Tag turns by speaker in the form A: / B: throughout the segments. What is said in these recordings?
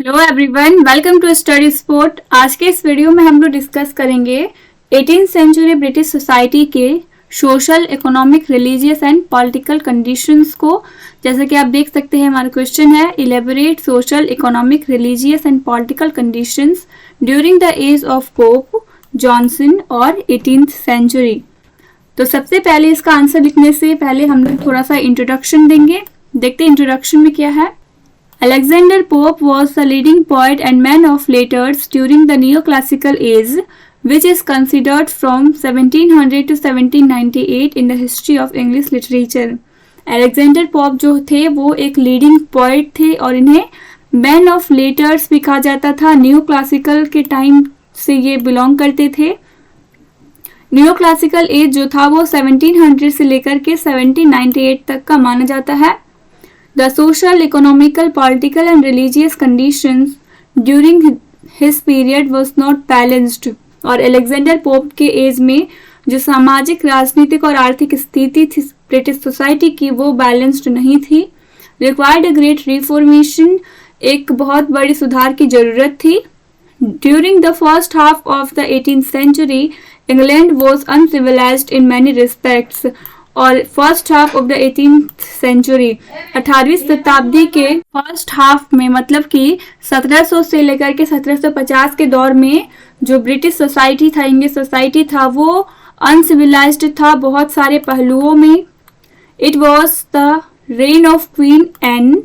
A: Hello everyone, welcome to study sport. आज के इस वीडियो में हम लोग डिस्कस करेंगे 18th सेंचुरी ब्रिटिश सोसाइटी के social, economic, religious and political conditions को। जैसे कि आप देख सकते हैं, हमारा क्वेश्चन है elaborate social, economic, religious and political conditions during the age of Pope Johnson और 18th सेंचुरी। तो सबसे पहले इसका आंसर लिखने से पहले हम लोग थोड़ा सा इंट्रोडक्शन देंगे। देखते हैं इंट्रोडक्शन में क्या है। Alexander Pope was the leading poet and man of letters during the neoclassical age, which is considered from 1700 to 1798 in the history of English literature. Alexander Pope जो थे वो एक लीडिंग पोइट थे और इन्हें मैन ऑफ लेटर्स भी कहा जाता था। न्यू क्लासिकल के टाइम से ये बिलोंग करते थे। न्यू क्लासिकल एज जो था वो 1700 से लेकर के 1798 तक का माना जाता है। The social, economical, political and religious conditions during his period was not balanced। और अलेक्जेंडर पोप के एज में जो सामाजिक, राजनीतिक और आर्थिक स्थिति थी ब्रिटिश सोसाइटी की वो बैलेंस्ड नहीं थी। Required a great reformation, एक बहुत बड़ी सुधार की जरूरत थी। During the first half of the 18th century, England was uncivilized in many respects। और first half of the 18th century, 18वीं शताब्दी के फर्स्ट हाफ में, मतलब कि 1700 से लेकर के 1750 के दौर में जो ब्रिटिश सोसाइटी था, इंग्लिश सोसाइटी था, वो अनसिविलाइज्ड था बहुत सारे पहलुओं में। It was the reign of Queen Anne,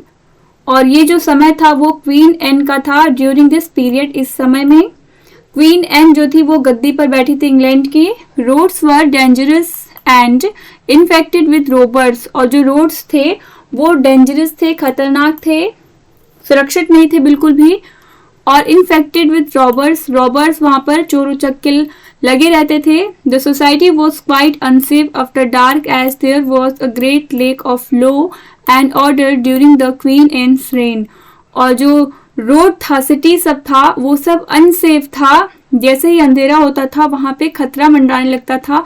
A: और ये जो समय था वो क्वीन एन का था। ड्यूरिंग दिस पीरियड, इस समय में क्वीन एन जो थी वो गद्दी पर बैठी थी इंग्लैंड की। Roads were dangerous and infected with robbers, और जो रोड्स थे वो डेंजरस थे, खतरनाक थे, सुरक्षित नहीं थे बिल्कुल भी। और इन्फेक्टेड विद रॉबर्स, रॉबर्स वहां पर चोर उचक्के लगे रहते थे। The society was quite unsafe after dark as there was a great lack of law and order during the queen Anne's reign. और जो रोड था, सिटी सब था, वो सब अनसेफ था। जैसे ही अंधेरा होता था वहां पे खतरा मंडराने लगता था।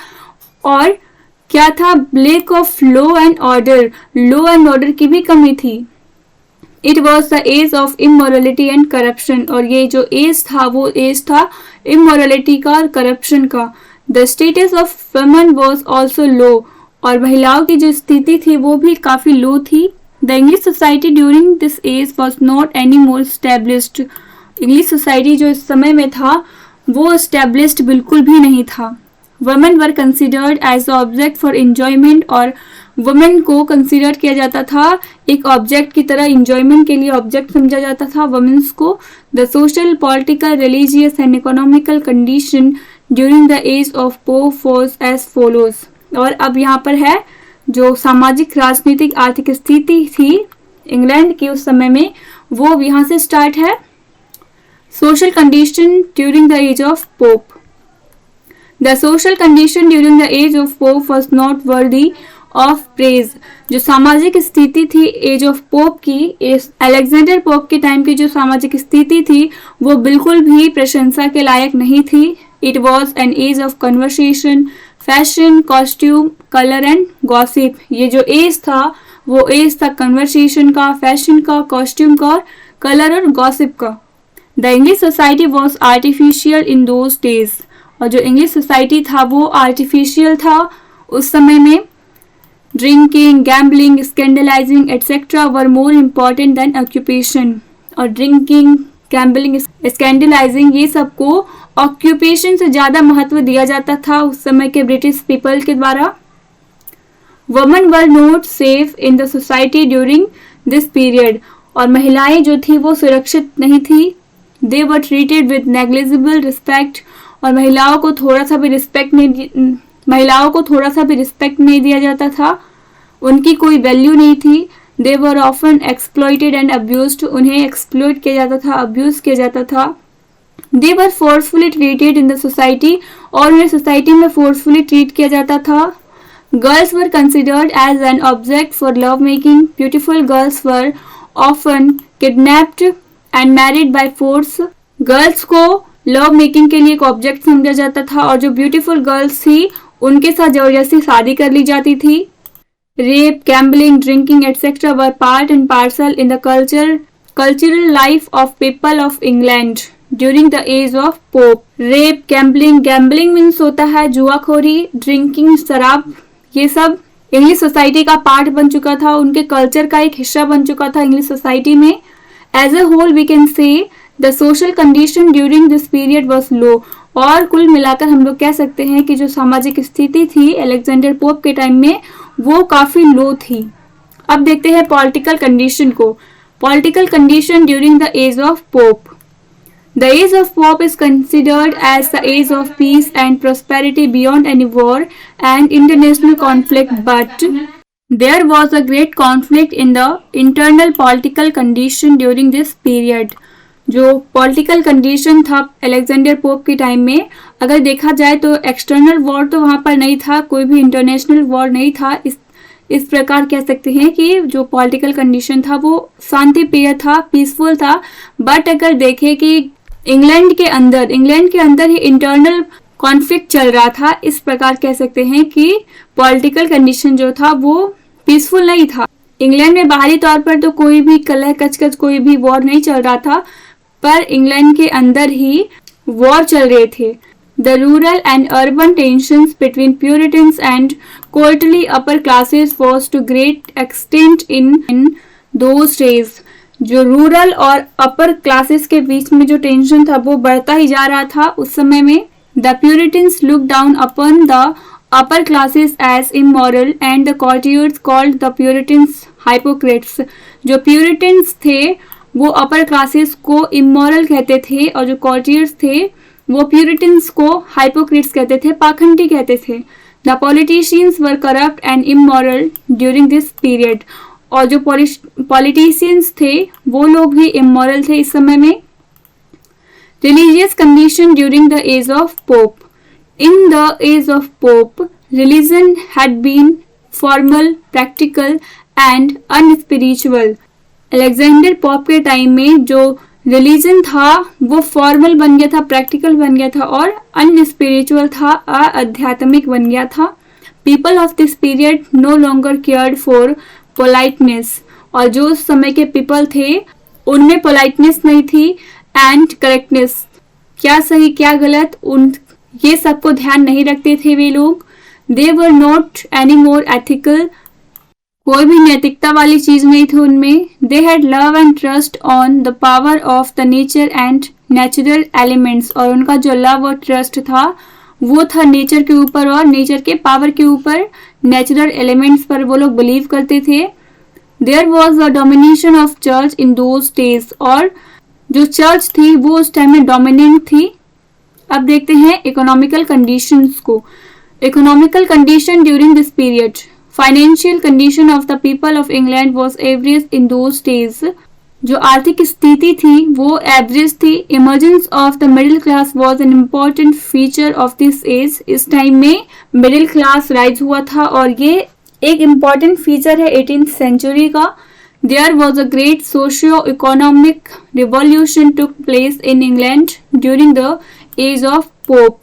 A: और क्या था? Lack of law and order, law and order की भी कमी थी। It was the age of immorality and corruption, और ये जो एज था वो एज था इमोरलिटी का और करप्शन का। The status of women was also low, और महिलाओं की जो स्थिति थी वो भी काफी लो थी। The English society during this age was not any more established, English society जो इस समय में था वो स्टैब्लिश्ड बिल्कुल भी नहीं था। Women were considered as object for enjoyment, और वुमेन को कंसिडर किया जाता था एक ऑब्जेक्ट की तरह, एंजॉयमेंट के लिए ऑब्जेक्ट समझा जाता था वुमेन्स को। The social, political, religious and economical condition during the age of Pope was as follows. और अब यहाँ पर है जो सामाजिक, राजनीतिक, आर्थिक स्थिति थी इंग्लैंड की उस समय में, वो यहाँ से स्टार्ट है। Social condition during the age of Pope. The social condition during the age of Pope was not worthy of praise। जो सामाजिक स्थिति थी एज ऑफ पोप की, अलेक्जेंडर पोप के टाइम की जो सामाजिक स्थिति थी वो बिल्कुल भी प्रशंसा के लायक नहीं थी। It was an age of conversation, fashion, costume, color and gossip। ये जो एज था वो एज था कन्वर्सेशन का, फैशन का, कॉस्ट्यूम का और कलर और गॉसिप का। The English society was artificial in those days। और जो इंग्लिश सोसाइटी था वो आर्टिफिशियल था उस समय में। ड्रिंकिंग, गैम्बलिंग, स्कैंडलाइजिंग एटसेट्रा वर मोर इम्पॉर्टेंट देन ऑक्यूपेशन। और ड्रिंकिंग, गैम्बलिंग, स्कैंडलाइजिंग, ये सबको ऑक्यूपेशन से ज़्यादा महत्व दिया जाता था उस समय के ब्रिटिश पीपल के द्वारा। Women were not safe in the society during this period, और महिलाएं जो थी वो सुरक्षित नहीं थी। They were treated with negligible respect, और महिलाओं को थोड़ा सा भी रिस्पेक्ट नहीं दिया जाता था, उनकी कोई वैल्यू नहीं थी। They were often exploited and abused, उन्हें एक्सप्लॉइट किया जाता था, अब्यूज किया जाता था। They were forcefully treated in the society, और उन्हें सोसाइटी में फोर्सफुली ट्रीट किया जाता था। Girls were considered as an object for love making. Beautiful girls were often kidnapped and married by force. Girls को लव मेकिंग के लिए एक ऑब्जेक्ट समझा जाता था, और जो ब्यूटीफुल गर्ल्स थी उनके साथ जबरदस्ती शादी कर ली जाती थी। Rape, gambling, drinking etcetera were part and parcel in the culture cultural life of people of England during the age of Pope. Rape, gambling means होता है जुआखोरी, ड्रिंकिंग शराब, ये सब इंग्लिश सोसाइटी का पार्ट बन चुका था, उनके कल्चर का एक हिस्सा बन चुका था इंग्लिश सोसाइटी में. As a whole we can say the social condition during this period was low. और कुल मिलाकर हम लोग कह सकते हैं कि जो सामाजिक स्थिति थी अलेक्जेंडर पोप के टाइम में वो काफी लो थी. अब देखते हैं पॉलिटिकल कंडीशन को. Political condition during the age of Pope. The age of Pope is considered as the age of peace and prosperity beyond any war and international conflict, but there was a great conflict in the internal political condition during this period. जो political condition था Alexander Pope के time में, अगर देखा जाए तो external war तो वहाँ पर नहीं था, कोई भी इंटरनेशनल वॉर नहीं था. इस प्रकार कह सकते हैं कि जो पॉलिटिकल कंडीशन था वो शांति प्रिय था, पीसफुल था. बट अगर देखें कि इंग्लैंड के अंदर ही इंटरनल कॉन्फ्लिक्ट चल रहा था, इस प्रकार कह सकते हैं कि पॉलिटिकल कंडीशन जो था वो पीसफुल नहीं था. इंग्लैंड में बाहरी तौर पर तो कोई भी कलह कचकच कोई भी वॉर नहीं चल रहा था, पर इंग्लैंड के अंदर ही वॉर चल रहे थे. The rural and urban tensions between Puritans and courtly upper classes was to great extent in those days. जो रूरल और अपर क्लासेस के बीच में जो टेंशन था वो बढ़ता ही जा रहा था उस समय में. The puritans look down upon the upper classes as immoral and the courtiers called the puritans hypocrites. जो प्यूरिटन्स थे वो अपर क्लासेस को इमोरल कहते थे और जो कॉर्टियर्स थे वो प्यूरिटन्स को हाइपोक्रेट्स कहते थे, पाखंडी कहते थे. The politicians were corrupt and immoral during this period. और जो पॉलिटिशियंस थे वो लोग भी इमोरल थे इस समय में. Religious condition during the age of Pope. In the age of Pope religion had been formal, practical and unspiritual. Alexander Pope के टाइम में जो रिलीजन था वो फॉर्मल बन गया था, प्रैक्टिकल बन गया था और अनस्पिरिचुअल था, आध्यात्मिक बन गया था. People of this period no longer cared for politeness. और जो उस समय के पीपल थे उनमें पोलाइटनेस नहीं थी एंड करेक्टनेस, क्या सही क्या गलत, उन ये सबको ध्यान नहीं रखते थे वे लोग. They were not any more ethical. कोई भी नैतिकता वाली चीज नहीं थी उनमें. They had love and trust on the power of the nature and natural elements. और उनका जो लव और ट्रस्ट था वो था नेचर के ऊपर और नेचर के पावर के ऊपर, नेचुरल एलिमेंट्स पर वो लोग बिलीव करते थे. There was a domination of church in those days. और जो चर्च थी वो उस टाइम में डोमिनेंट थी. अब देखते हैं इकोनॉमिकल कंडीशंस को. Economical condition during this period. Financial condition of the people of England was average in those days. जो आर्थिक स्थिति थी वो एवरेज थी. Emergence of the middle class was an important feature of this age. इस time में middle class rise हुआ था और ये एक इम्पॉर्टेंट फीचर है 18th सेंचुरी का. There was a great socio economic revolution took place in England during the age of Pope.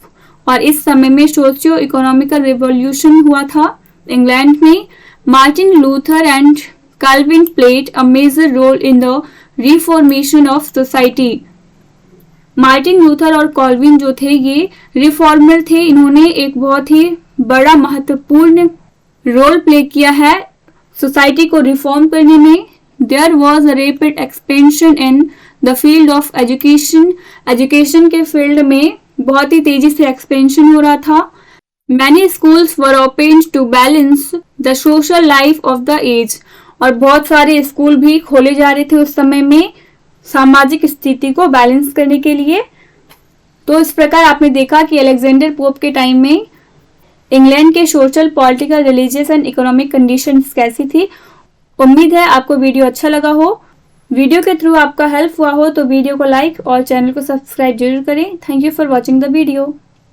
A: और इस समय में सोशियो इकोनॉमिकल रिवॉल्यूशन हुआ था इंग्लैंड में. Martin Luther and Calvin played a major role in the reformation of society. Martin Luther और Colvin जो थे ये रिफॉर्मर थे. इन्होंने एक बहुत ही बड़ा महत्वपूर्ण रोल प्ले किया है सोसाइटी को रिफॉर्म करने में. There was a rapid expansion in the field of education. Education के फील्ड में बहुत ही तेजी से एक्सपेंशन हो रहा था. Many schools were opened to balance the social life of the age. और बहुत सारे स्कूल भी खोले जा रहे थे उस समय में सामाजिक स्थिति को बैलेंस करने के लिए. तो इस प्रकार आपने देखा कि अलेक्जेंडर पोप के टाइम में इंग्लैंड के social, political, religious and economic conditions कैसी थी. उम्मीद है आपको वीडियो अच्छा लगा हो. वीडियो के थ्रू आपका हेल्प हुआ हो तो वीडियो को लाइक और चैनल को सब्सक्राइब जरूर करें. Thank you for watching the video.